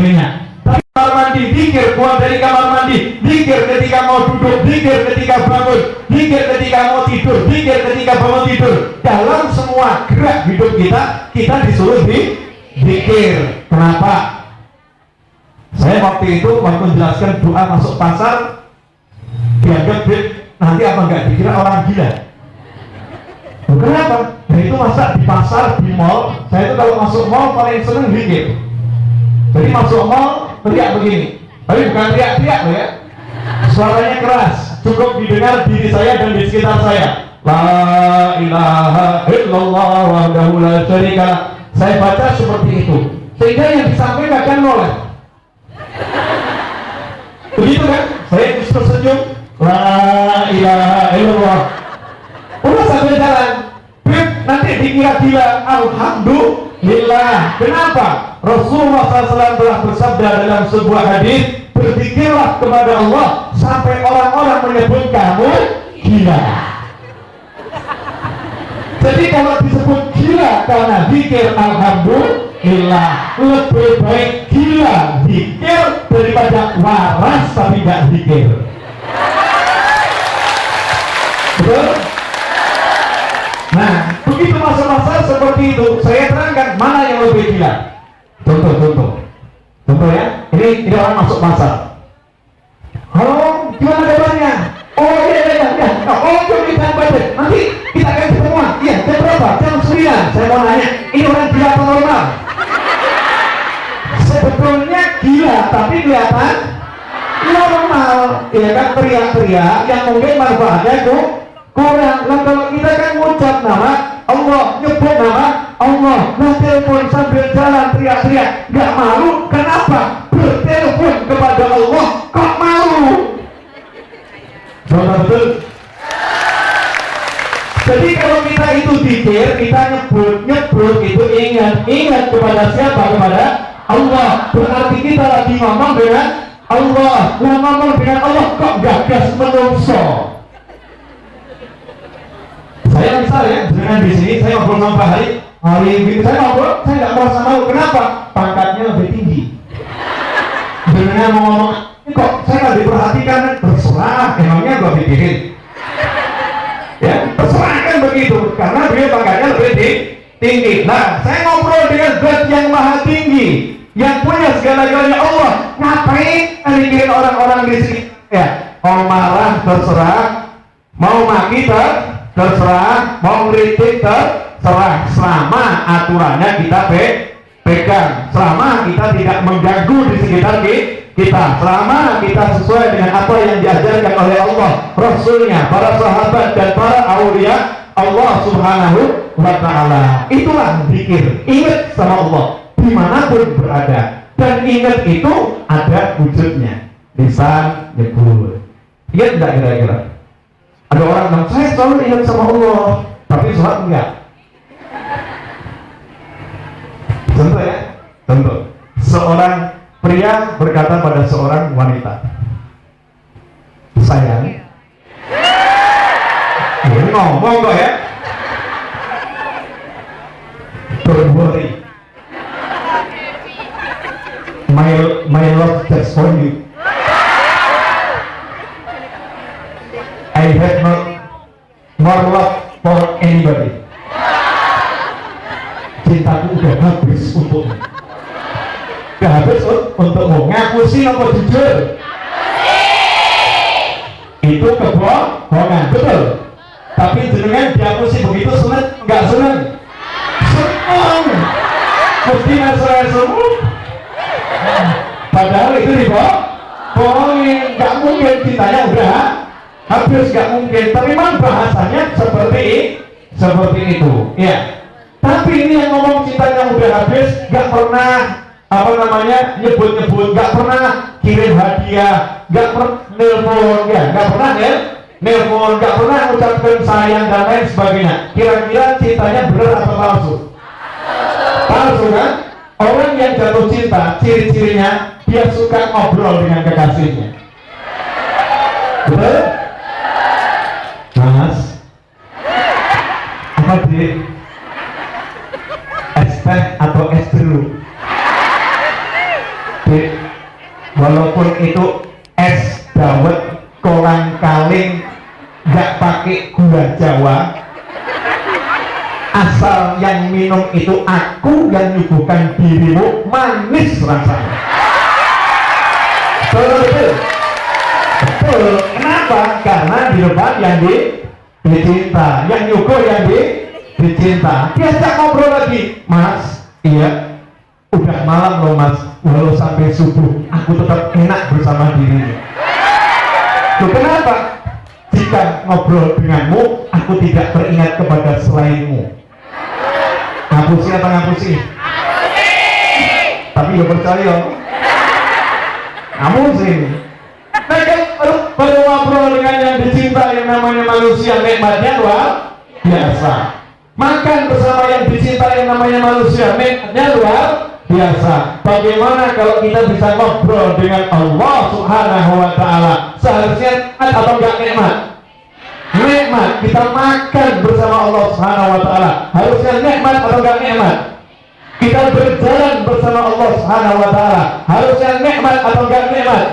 sebagainya. Tapi kamar mandi, zikir keluar dari kamar mandi, zikir ketika mau duduk, zikir ketika bangun, zikir ketika mau tidur, zikir ketika bangun tidur. Dalam semua gerak hidup kita disuruh zikir. Kenapa? Saya waktu itu menjelaskan doa masuk pasar, dianggap nanti apa enggak dikira orang gila. Kenapa? Nah itu masa di pasar, di mall, saya itu kalau masuk mall paling seneng zikir. Jadi masuk mall teriak begini, tapi bukan teriak-teriak loh ya, suaranya keras, cukup didengar diri saya dan di sekitar saya. La ilaha illallah wahdahu la syarika. Saya baca seperti itu, sehingga yang disampaikan akan noleh. Begitu kan? Saya terus tersenyum. La ilaha illallah. Udah sambil jalan, nanti dikira gila. Alhamdulillah. Kenapa? Rasulullah SAW telah bersabda dalam sebuah hadis, berzikirlah kepada Allah sampai orang-orang menyebut kamu gila. Jadi kalau disebut gila karena zikir, alhamdulillah. Lebih baik gila zikir daripada waras tapi nggak zikir. Betul? Nah, begitu masa-masa seperti itu, saya terangkan mana yang lebih gila. Contoh ya, ini orang masuk pasar. Halo, gimana kabarnya? Oh iya. Oh kita budget. Nanti kita akan ketemuan. Iya, jam berapa? Jam 9. Saya mau nanya, ini orang gila atau normal? Sebetulnya gila, tapi kelihatan normal. Ya kan, teriak-teriak yang mungkin manfaatnya kurang. Nah kalau kita kan ngucap nama Allah, nyebut nama Allah, nah telepon sambil jalan teriak-teriak, gak malu? Kenapa? Bertelepon kepada Allah kok malu? Betul? Jadi kalau kita itu zikir, kita nyebut itu ingat kepada siapa? Kepada Allah. Berarti kita lagi ngomong dengan Allah. Nah ngomong dengan Allah kok gagas menungso? Saya misal ya, dengan di sini saya ngobrol sama Pak hari ini saya ngobrol, saya nggak merasa malu. Kenapa? Pangkatnya lebih tinggi. Dengan mau ngomong, kok saya nggak diperhatikan? Terserah, emangnya gua pikirin. Ya, terserah kan begitu, karena beliau pangkatnya lebih tinggi. Nah, saya ngobrol dengan Zat yang maha tinggi, yang punya segala-galanya Allah. Ngapain mikirin orang-orang di sini? Ya, mau marah terserah, mau maki terserah, mau ngeritik terserah, selama aturannya kita pegang, selama kita tidak mengganggu di sekitar kita, selama kita sesuai dengan apa yang diajarkan oleh Allah, Rasulnya, para sahabat dan para aulia Allah Subhanahu wa Ta'ala. Itulah zikir. Ingat sama Allah dimanapun berada, dan ingat itu ada wujudnya. Lisan nyebut. Ingat enggak kira-kira? Ada orang bilang, saya selalu ingat sama Allah, tapi sholat enggak. Contoh ya, contoh. Seorang pria berkata pada seorang wanita, sayang, ini ngomong kok ya, don't worry, my love just for you. I have no more love for anybody. Cintaku udah habis untukmu. Udah habis untukmu. Ngaku sih apa jujur? Itu kebohongan, betul. Tapi jenengan diakusi begitu seneng? Enggak seneng? Seneng. Mesti masalah semua. Padahal itu dibohongin. Gak mungkin cintanya udah habis, gak mungkin. Tapi memang bahasanya seperti itu ya. Tapi ini yang ngomong cintanya udah habis, gak pernah nyebut-nyebut, gak pernah kirim hadiah, gak pernah nelpon, ya gak pernah nelpon, gak pernah ucapkan sayang dan lain sebagainya. Kira-kira cintanya benar atau palsu? Palsu kan? Orang yang jatuh cinta, ciri-cirinya dia suka ngobrol dengan kekasihnya. Betul? Mas, apa sih? Es teh atau es jeruk? Dek, walaupun itu es dawet kolang kaling nggak pakai gula Jawa, asal yang minum itu aku, yang nyuguhkan dirimu, manis rasanya. Betul. Kenapa? Karena di depan yang dicinta, yang nyuguh yang dicinta. Diajak ngobrol lagi, Mas. Iya, udah malam loh Mas, walau sampai subuh aku tetap enak bersama dirimu. Loh, kenapa? Jika ngobrol denganmu, aku tidak teringat kepada selainmu. Ngapusi apa ngapusi? Tapi ya percaya. Ngapusi. Nah kan baru ngobrol dengan yang dicinta, yang namanya manusia, nikmatnya luar biasa. Makan bersama yang dicinta, yang namanya manusia, nikmatnya luar biasa. Bagaimana kalau kita bisa ngobrol dengan Allah Subhanahu wa Ta'ala? Seharusnya atau enggak nikmat? Nikmat. Kita makan bersama Allah Subhanahu wa Ta'ala, harusnya nikmat atau enggak nikmat? Kita berjalan bersama Allah Subhanahu wa Ta'ala, harusnya nikmat atau enggak nikmat?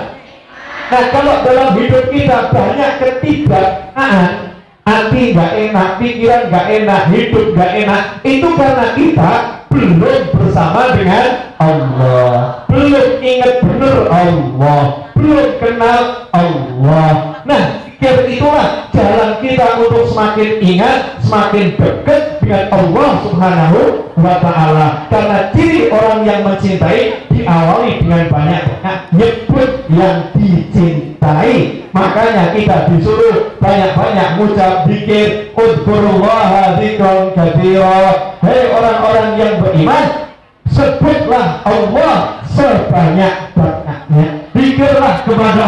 Nah, kalau dalam hidup kita banyak ketidaknaan, hati nggak enak, pikiran nggak enak, hidup nggak enak, itu karena kita belum bersama dengan Allah, belum ingat benar Allah, belum kenal Allah. Nah, itulah jalan kita untuk semakin ingat, semakin dekat dengan Allah Subhanahu wa Ta'ala. Karena ciri orang yang mencintai diawali dengan banyak-banyak nyebut yang dicintai. Makanya kita disuruh banyak-banyak ngucap zikir, udzurullaha dzikran katsira. Hei orang-orang yang beriman, sebutlah Allah sebanyak-banyaknya. Zikirlah kepada